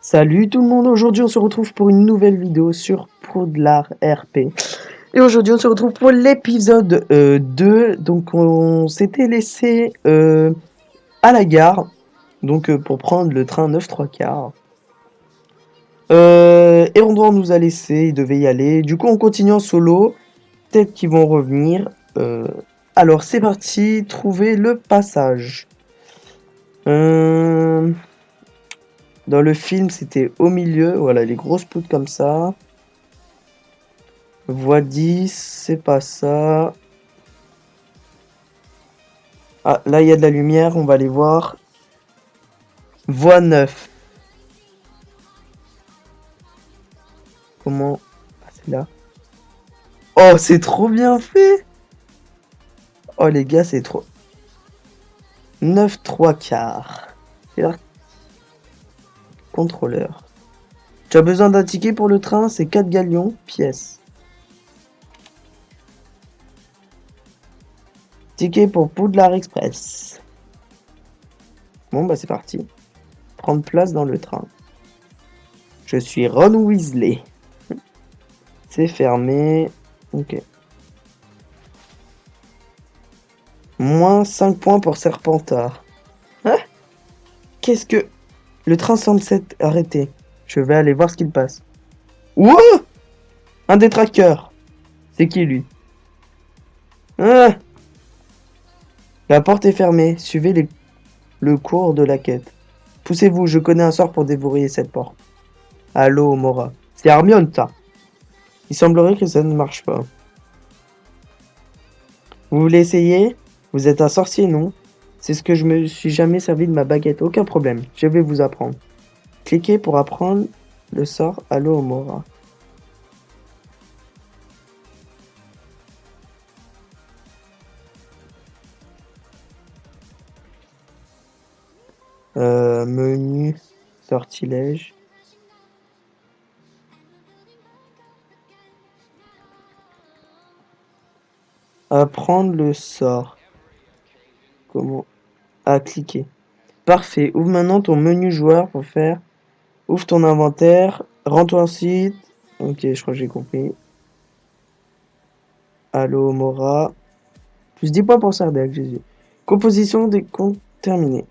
Salut tout le monde, aujourd'hui on se retrouve pour une nouvelle vidéo sur Poudlard RP. Et aujourd'hui on se retrouve pour l'épisode 2, donc on s'était laissé à la gare, donc pour prendre le train 9 3 quarts. Erondran nous a laissé, il devait y aller, du coup on continue en solo, peut-être qu'ils vont revenir. Alors c'est parti, trouver le passage. Euh... Dans le film, c'était au milieu, voilà, les grosses poutres comme ça. Voie 10, c'est pas ça. Ah, là, il y a de la lumière, on va aller voir. Voie 9. Comment... Ah, c'est là. Oh, c'est trop bien fait. Oh, les gars, c'est trop... 9 3 quarts. C'est là. Contrôleur. Tu as besoin d'un ticket pour le train, c'est 4 galions, pièces. Ticket pour Poudlard Express. Bon, bah c'est parti. Prendre place dans le train. Je suis Ron Weasley. C'est fermé. Ok. Moins 5 points pour Serpentard. Hein? Qu'est-ce que... Le train semble s'être arrêté. Je vais aller voir ce qu'il passe. Ouah! Un détraqueur. C'est qui lui? Ah! La porte est fermée. Suivez le cours de la quête. Poussez-vous, je connais un sort pour déverrouiller cette porte. Allô, Mora. C'est Hermione, ça. Il semblerait que ça ne marche pas. Vous voulez essayer? Vous êtes un sorcier, non? C'est ce que je me suis jamais servi de ma baguette. Aucun problème. Je vais vous apprendre. Cliquez pour apprendre le sort Allô, Mora. Menu, sortilège. Apprendre le sort. Comment? Ah, cliquer. Parfait. Ouvre maintenant ton menu joueur pour faire. Ouvre ton inventaire. Rends-toi un site. Ok, je crois que j'ai compris. Allô, Mora. Plus 10 points pour Sardec, Jésus. Composition des comptes terminés.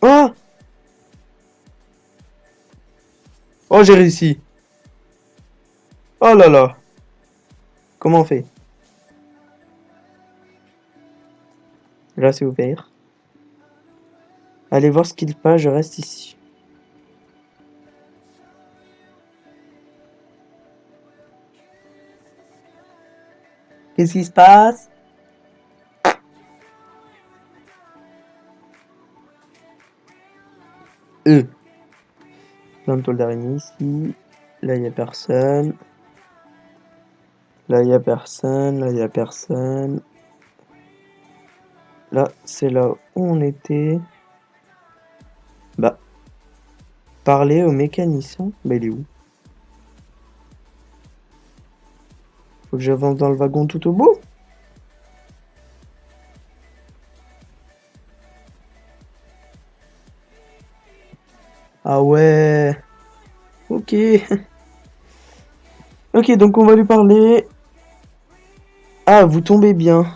Oh! Oh, j'ai réussi. Oh là là. Comment on fait? Là, c'est ouvert. Allez voir ce qu'il passe, je reste ici. Qu'est-ce qui se passe? Plein de toiles d'araignée ici. Là, il n'y a personne. Là, il n'y a personne. Là, il n'y a personne. Là, c'est là où on était. Bah, parler au mécanicien. Bah, il est où? Faut que j'avance dans le wagon tout au bout? Ah ouais. Ok. Ok, donc on va lui parler. Ah, vous tombez bien.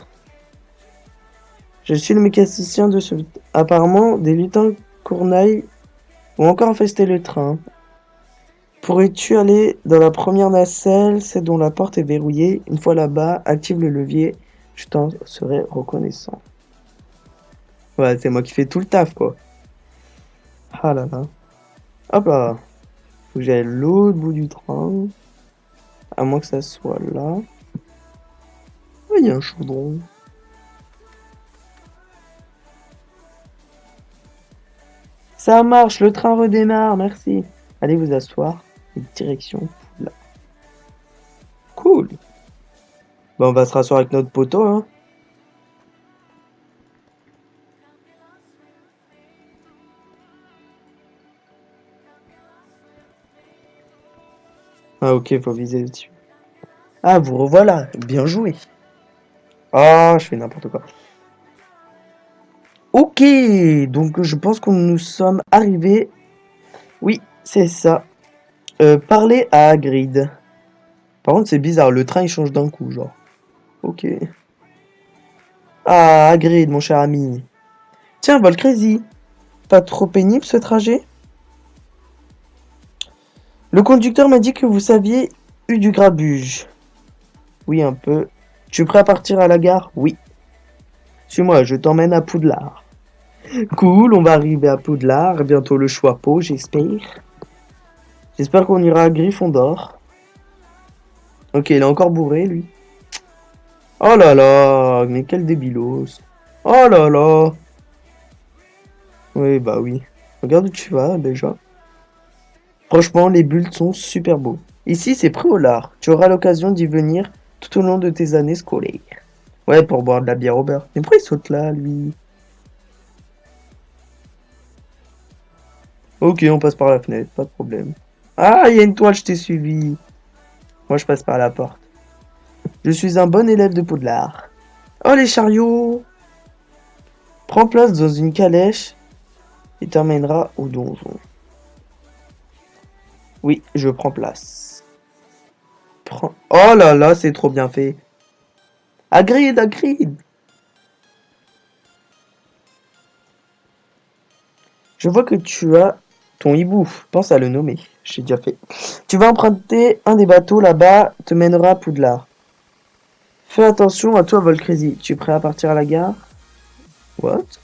Je suis le mécanicien de ce... Apparemment, des lutins cournailles ont encore infesté le train. Pourrais-tu aller dans la première nacelle, celle dont la porte est verrouillée? Une fois là-bas, active le levier. Je t'en serai reconnaissant. Ouais, c'est moi qui fais tout le taf, quoi. Ah là là. Hop là. Faut que j'aille à l'autre bout du train. À moins que ça soit là. Oh, il y a un chaudron. Ça marche, le train redémarre, merci. Allez vous asseoir. Direction là. Cool. Bah, on va se rasseoir avec notre poteau, hein. Ah ok, faut viser dessus. Ah, vous revoilà. Bien joué. Ah, je fais n'importe quoi. Ok, donc je pense que nous sommes arrivés. Oui, c'est ça. Parler à Hagrid. Par contre, c'est bizarre, le train il change d'un coup, genre. Ok. Ah, Hagrid, mon cher ami. Tiens, Volcrazy. Pas trop pénible ce trajet? Le conducteur m'a dit que vous saviez eu du grabuge. Oui, un peu. Tu es prêt à partir à la gare? Oui. Suis-moi, je t'emmène à Poudlard. Cool, on va arriver à Poudlard. Bientôt le Choixpeau, j'espère. J'espère qu'on ira à Gryffondor. Ok, il est encore bourré, lui. Oh là là, mais quel débilos. Oh là là. Oui, bah oui. Regarde où tu vas, déjà. Franchement, les bulles sont super beaux. Ici, c'est Préolard. Tu auras l'occasion d'y venir tout au long de tes années scolaires. Ouais, pour boire de la bière au beurre. Mais pourquoi il saute là, lui? Ok, on passe par la fenêtre, pas de problème. Ah, il y a une toile, je t'ai suivi. Moi, je passe par la porte. Je suis un bon élève de Poudlard. Oh, les chariots! Prends place dans une calèche et t'emmènera au donjon. Oui, je prends place. Oh là là, c'est trop bien fait. Hagrid, Hagrid! Je vois que tu as ton hibou. Pense à le nommer. J'ai déjà fait. Tu vas emprunter un des bateaux là-bas, te mènera à Poudlard. Fais attention à toi, Volcrazy. Tu es prêt à partir à la gare? What? De toute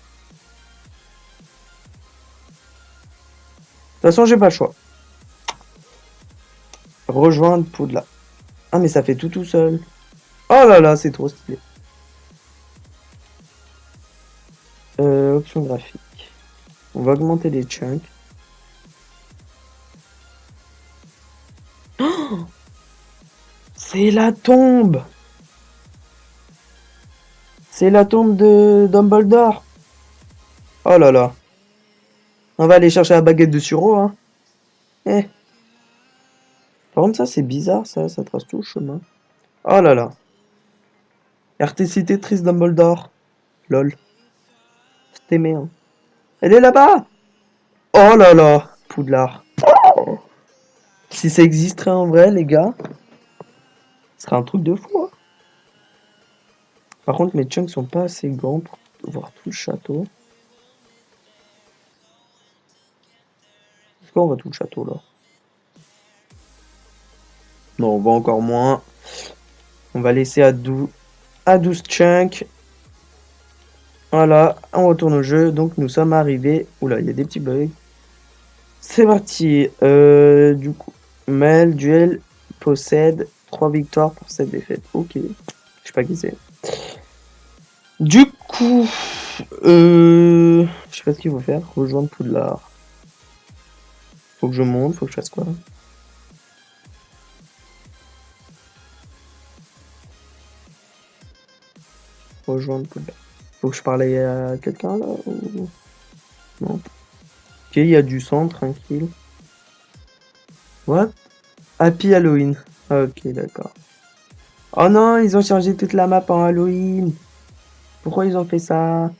façon, j'ai pas le choix. Rejoindre Poudlard. Ah, mais ça fait tout seul. Oh là là, c'est trop stylé. Option graphique. On va augmenter les chunks. C'est la tombe! C'est la tombe de Dumbledore. Oh là là. On va aller chercher la baguette de Suro, hein. Eh. Par contre, ça, c'est bizarre, ça trace tout le chemin. Oh là là. RTCT triste Dumbledore. Lol. C'était hein. Elle est là-bas! Oh là là. Poudlard. Si ça existerait en vrai, les gars, ce serait un truc de fou, hein. Par contre, mes chunks sont pas assez grands pour voir tout le château. Est-ce qu'on voit tout le château, là? Non, on voit encore moins. On va laisser à 12 chunks. Voilà, on retourne au jeu. Donc, nous sommes arrivés. Oula, il y a des petits bugs. C'est parti. Du coup, Mel, duel, possède 3 victoires pour 7 défaites. Ok. Je sais pas qui c'est. Du coup, je sais pas ce qu'il faut faire. Rejoindre Poudlard. Faut que je monte, faut que je fasse quoi? Rejoindre Poudlard. Faut que je parle à quelqu'un là ou... Non. Ok, il y a du sang, tranquille. What? Happy Halloween. Ok, d'accord. Oh non, ils ont changé toute la map en Halloween. Pourquoi ils ont fait ça?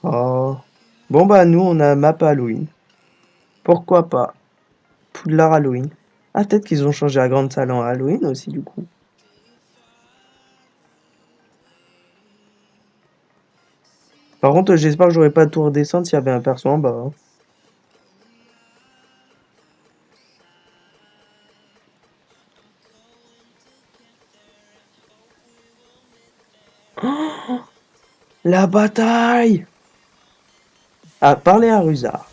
Oh. Bon bah nous on a map Halloween. Pourquoi pas? Poudlard Halloween. Ah peut-être qu'ils ont changé la grande salle en Halloween aussi du coup. Par contre j'espère que j'aurais pas tout redescendre s'il y avait un perso en bas, hein. La bataille! Ah, parler à Rusard.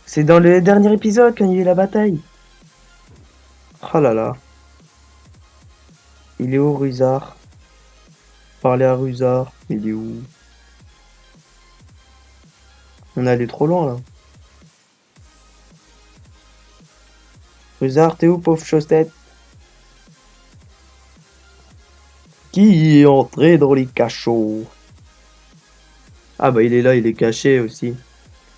C'est dans le dernier épisode quand il y a eu la bataille. Oh là là. Il est où Rusard? Parler à Rusard. Il est où? On est allé trop loin là. Rusard, t'es où pauvre chaussette? Qui est entré dans les cachots? Ah bah il est là, il est caché aussi.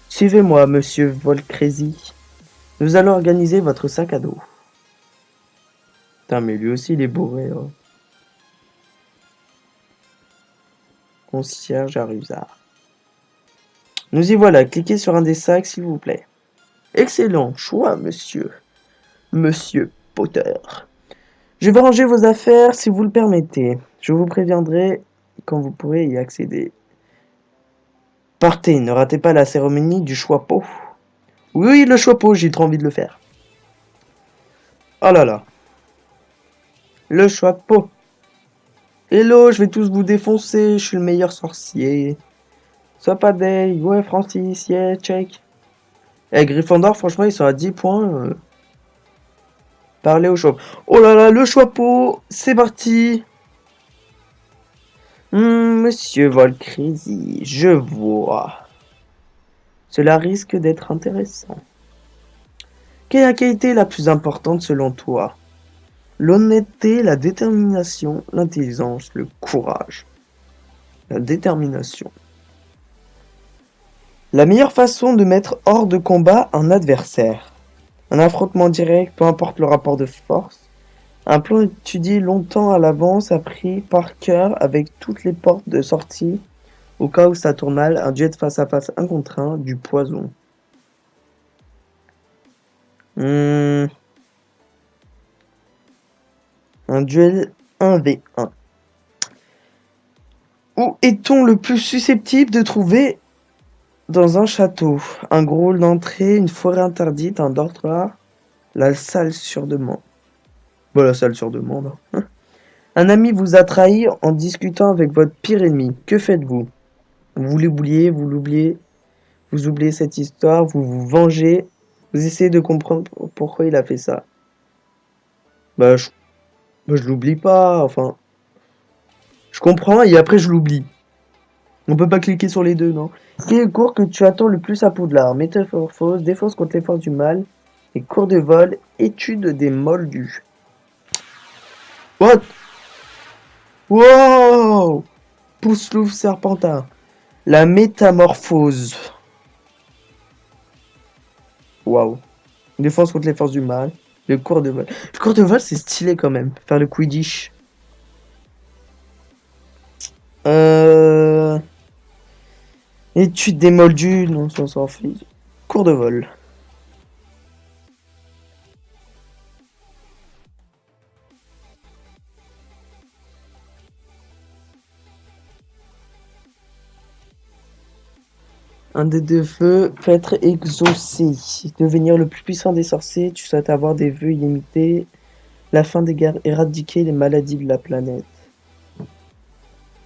Suivez-moi, monsieur Volcrazy. Nous allons organiser votre sac à dos. Putain, mais lui aussi il est bourré, hein. concierge à Rusard. Nous y voilà, cliquez sur un des sacs, s'il vous plaît. Excellent choix, monsieur. Monsieur Potter. Je vais ranger vos affaires si vous le permettez. Je vous préviendrai quand vous pourrez y accéder. Partez, ne ratez pas la cérémonie du choix pot. Oui, le choix pot, j'ai trop envie de le faire. Oh là là. Le choix pot. Hello, je vais tous vous défoncer, je suis le meilleur sorcier. Sois pas deg, ouais Francis, yeah, check. Eh, Gryffondor, franchement, ils sont à 10 points. Parlez au choix. Oh là là, le choix pot, c'est parti. Monsieur Volcrazy, je vois. Cela risque d'être intéressant. Quelle est la qualité la plus importante selon toi? L'honnêteté, la détermination, l'intelligence, le courage. La détermination. La meilleure façon de mettre hors de combat un adversaire. Un affrontement direct, peu importe le rapport de force. Un plan étudié longtemps à l'avance, appris par cœur avec toutes les portes de sortie. Au cas où ça tourne mal, un duel face à face 1 contre 1, du poison. Un duel 1v1. Où est-on le plus susceptible de trouver dans un château? Un gros hall d'entrée, une forêt interdite, un dortoir, la salle sur demande. Bon, la salle sur demande. Hein. Un ami vous a trahi en discutant avec votre pire ennemi. Que faites-vous? Vous l'oubliez, vous oubliez cette histoire, vous vous vengez, vous essayez de comprendre pourquoi il a fait ça. Bah, je l'oublie pas, enfin. Je comprends et après je l'oublie. On peut pas cliquer sur les deux, non? Quel est le cours que tu attends le plus à Poudlard? Métamorphose, défense contre les forces du mal, les cours de vol, étude des moldus. What? Wow! Pouslouf serpentin. La métamorphose. Waouh. Défense contre les forces du mal. Le cours de vol. Le cours de vol, c'est stylé quand même. Faire le Quidditch. Euh... Étude des moldus. Non, ça s'en fiche. Cours de vol. Un des deux vœux peut être exaucé. Devenir le plus puissant des sorciers. Tu souhaites avoir des vœux illimités. La fin des guerres. Éradiquer les maladies de la planète.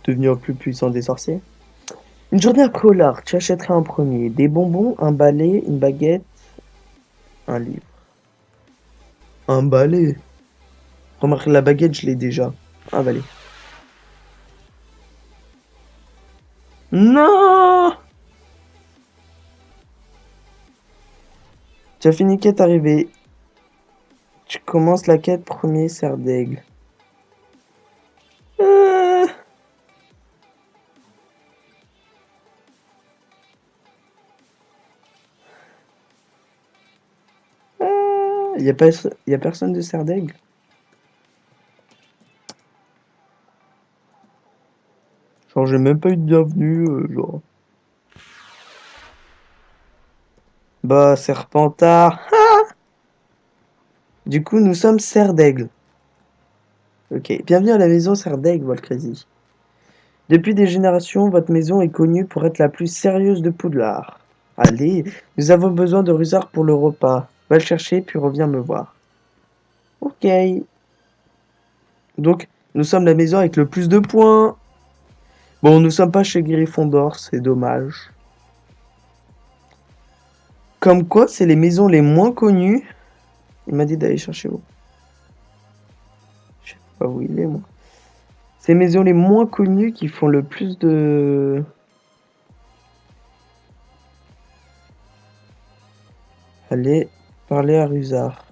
Devenir le plus puissant des sorciers. Une journée à Collard. Tu achèterais en premier des bonbons, un balai, une baguette, un livre. Un balai. Remarque, la baguette, je l'ai déjà. Un balai. Non! Tu as fini quête arrivée. Tu commences la quête premier cerf d'aigle. Euh... Y a, y a personne de cerf d'aigle? Genre, j'ai même pas eu de bienvenue, genre. Bah, Serpentard. Du coup, nous sommes cerf d'aigle. Ok, bienvenue à la maison cerf d'aigle, Volcrazy. Depuis des générations, votre maison est connue pour être la plus sérieuse de Poudlard. Allez, nous avons besoin de Rusard pour le repas. Va le chercher, puis reviens me voir. Ok. Donc, nous sommes la maison avec le plus de points. Bon, nous sommes pas chez Gryffondor, c'est dommage. Comme quoi, c'est les maisons les moins connues. Il m'a dit d'aller chercher où? Je sais pas où il est, moi. C'est les maisons les moins connues qui font le plus de... Allez, parler à Rusard.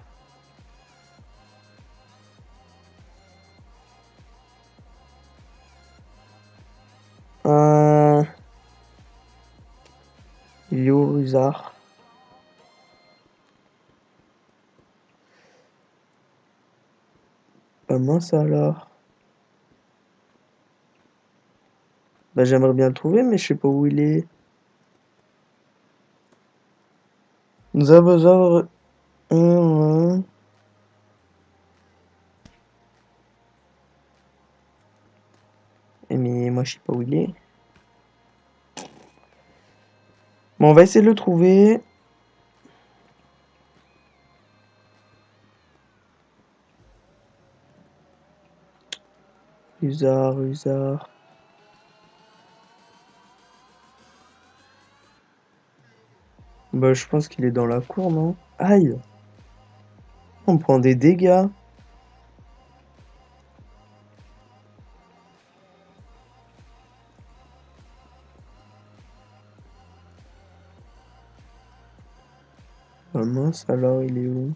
Il est où, Rusard? Bah mince alors. Bah Bah, j'aimerais bien le trouver, mais je sais pas où il est. Nous avons besoin de... Mais moi, je sais pas où il est. Bon, on va essayer de le trouver. Usard. Bah, je pense qu'il est dans la cour, non? Aïe! On prend des dégâts. Ah mince, alors il est où?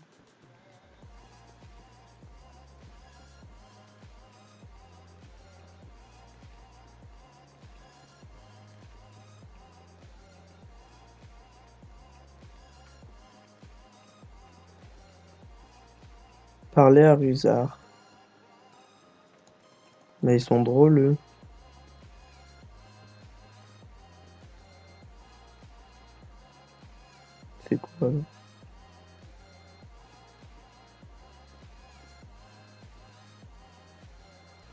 Parler à Rusard. Mais ils sont drôles, eux. C'est quoi, là?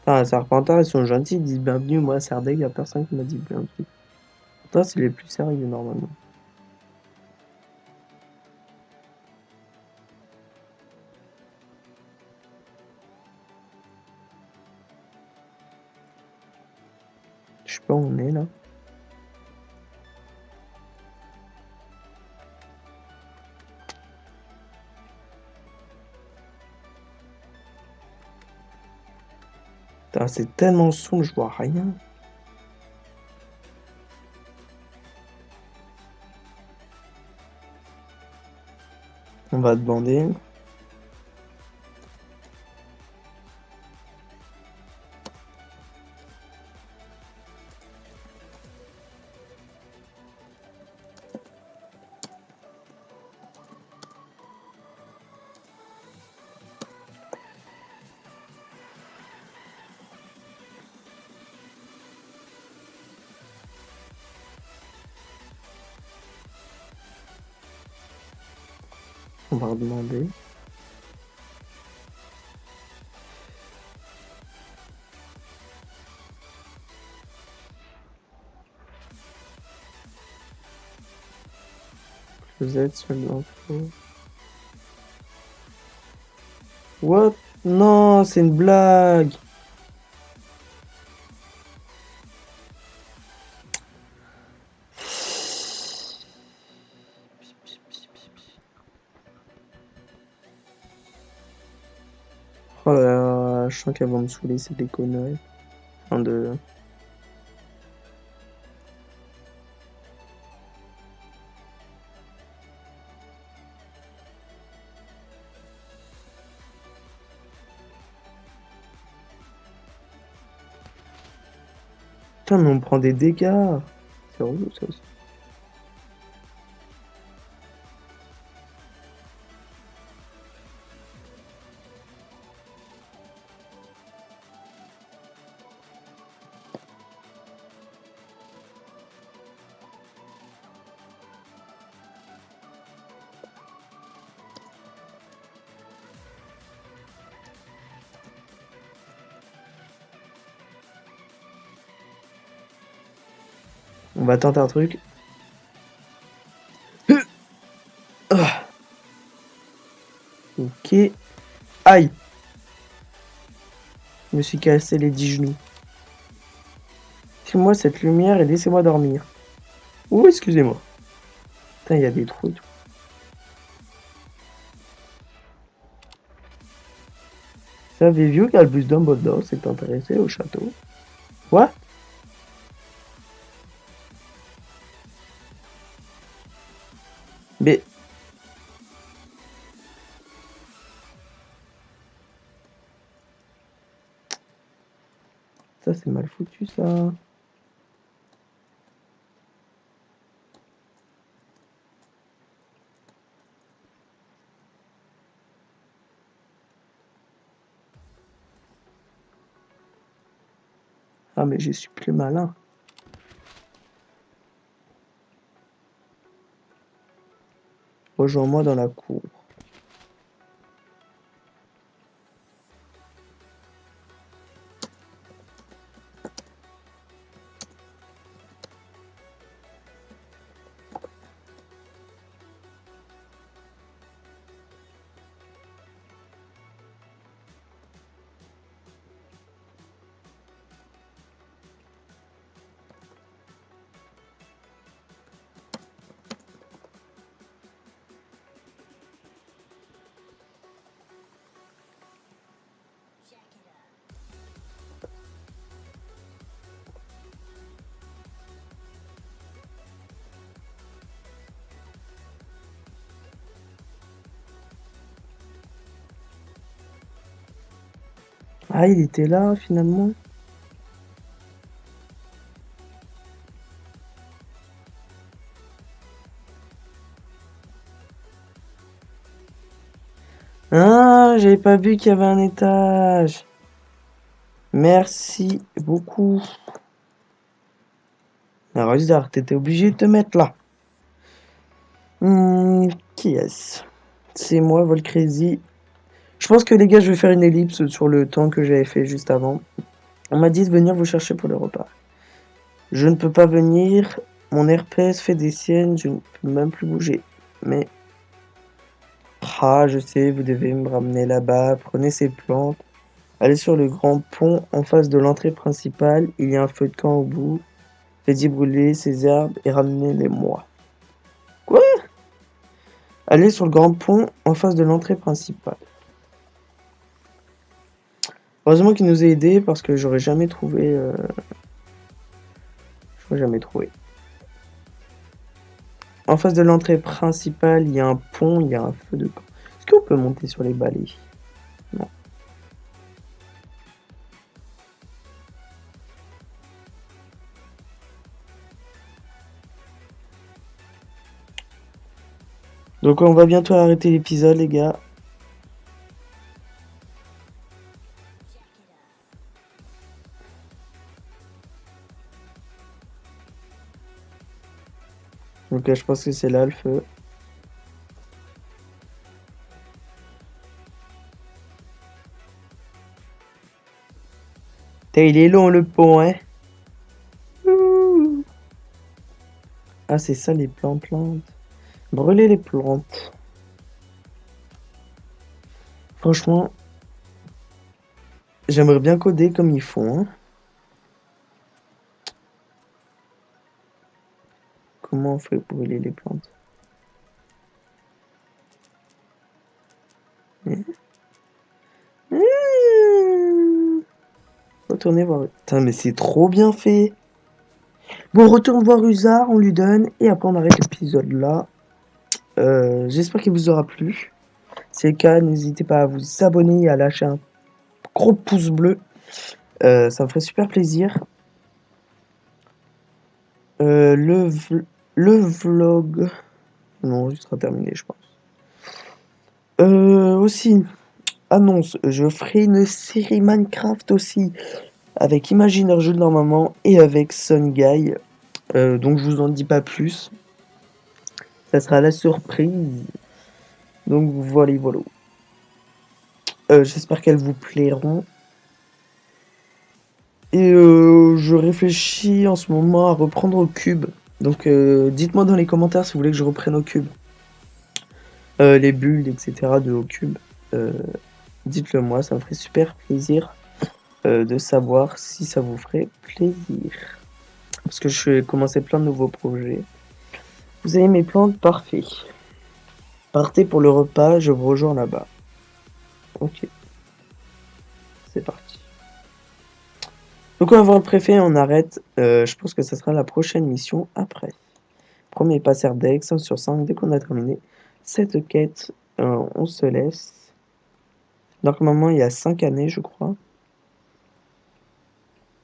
Ah, Serpentard, ils sont gentils, ils disent bienvenue. Moi, Serdeg, y a personne qui m'a dit bienvenue. Pourtant, c'est les plus sérieux, normalement. Je sais pas où on est, là. Putain, c'est tellement sombre, je vois rien. On va demander. On va redemander. Vous êtes sur l'info. What? Non, c'est une blague. Oh là là, je sens qu'elles vont me saouler, c'est des conneries. Enfin, de... Putain, mais on prend des dégâts. C'est relou, ça aussi. On va tenter un truc. Ah, ok. Aïe! Je me suis cassé les 10 genoux. Laissez-moi cette lumière et laissez-moi dormir. Ouh, excusez-moi. Putain, il y a des trous et tout. Savez-vous qu'Albus Dumbledore s'est intéressé au château? Quoi? Mais... Ça, c'est mal foutu, ça. Ah, mais je suis plus malin. rejoins-moi dans la cour. Ah, il était là, finalement. Ah, j'avais pas vu qu'il y avait un étage. Merci beaucoup. Alors, Ruzard, t'étais obligé de te mettre là. Qui est-ce? C'est moi, Volcrazy. Je pense que les gars, je vais faire une ellipse sur le temps que j'avais fait juste avant. On m'a dit de venir vous chercher pour le repas. Je ne peux pas venir. Mon RPS fait des siennes, je ne peux même plus bouger. Mais... Ah, je sais, vous devez me ramener là-bas. Prenez ces plantes. Allez sur le grand pont en face de l'entrée principale. Il y a un feu de camp au bout. Faites-y brûler ces herbes et ramenez-les-moi. Quoi? Allez sur le grand pont en face de l'entrée principale. Heureusement qu'il nous a aidés parce que j'aurais jamais trouvé... J'aurais jamais trouvé. En face de l'entrée principale, il y a un pont, il y a un feu de camp. Est-ce qu'on peut monter sur les balais? Non. Donc on va bientôt arrêter l'épisode, les gars. Donc je pense que c'est là le feu. Putain, il est long le pont, hein. Ouh. Ah, c'est ça les plantes. Brûler les plantes. Franchement, j'aimerais bien coder comme ils font, hein. Comment on fait pour brûler les plantes? Retournez voir. Putain, mais c'est trop bien fait. Bon, on retourne voir Usar, on lui donne, et après on arrête l'épisode là. J'espère qu'il vous aura plu. Si c'est le cas, n'hésitez pas à vous abonner et à lâcher un gros pouce bleu. Ça me ferait super plaisir. Le vlog... Non, il sera terminé, je pense. Aussi, annonce, je ferai une série Minecraft aussi. Avec Imaginer Jules normalement et avec Sun Guy. Donc je vous en dis pas plus. Ça sera la surprise. Donc voilà. J'espère qu'elles vous plairont. Et je réfléchis en ce moment à reprendre au cube. Donc dites-moi dans les commentaires si vous voulez que je reprenne au cube. Les bulles, etc. de au cube. Dites-le moi, ça me ferait super plaisir de savoir si ça vous ferait plaisir. Parce que je vais commencer plein de nouveaux projets. Vous avez mes plantes, parfait. Partez pour le repas, je vous rejoins là-bas. Ok. C'est parti. Donc on va voir le préfet, on arrête. Je pense que ça sera la prochaine mission après. Premier passer deck, 5 sur 5, dès qu'on a terminé cette quête, on se laisse. Normalement il y a 5 années je crois.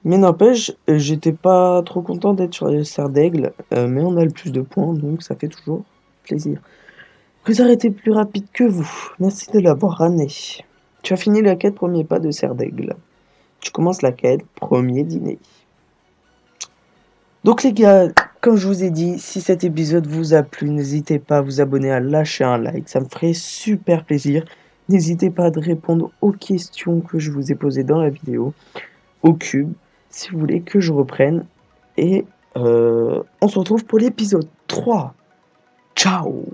Mais n'empêche, j'étais pas trop content d'être sur les serres d'aigle, mais on a le plus de points, donc ça fait toujours plaisir. Vous arrêtez plus rapide que vous. Merci de l'avoir ramené. Tu as fini la quête premier pas de serre d'aigle. Tu commences la quête premier dîner. Donc les gars, Comme je vous ai dit, si cet épisode vous a plu, n'hésitez pas à vous abonner, à lâcher un like, ça me ferait super plaisir. N'hésitez pas à répondre aux questions que je vous ai posées dans la vidéo, au cube, si vous voulez que je reprenne. Et on se retrouve pour l'épisode 3. Ciao!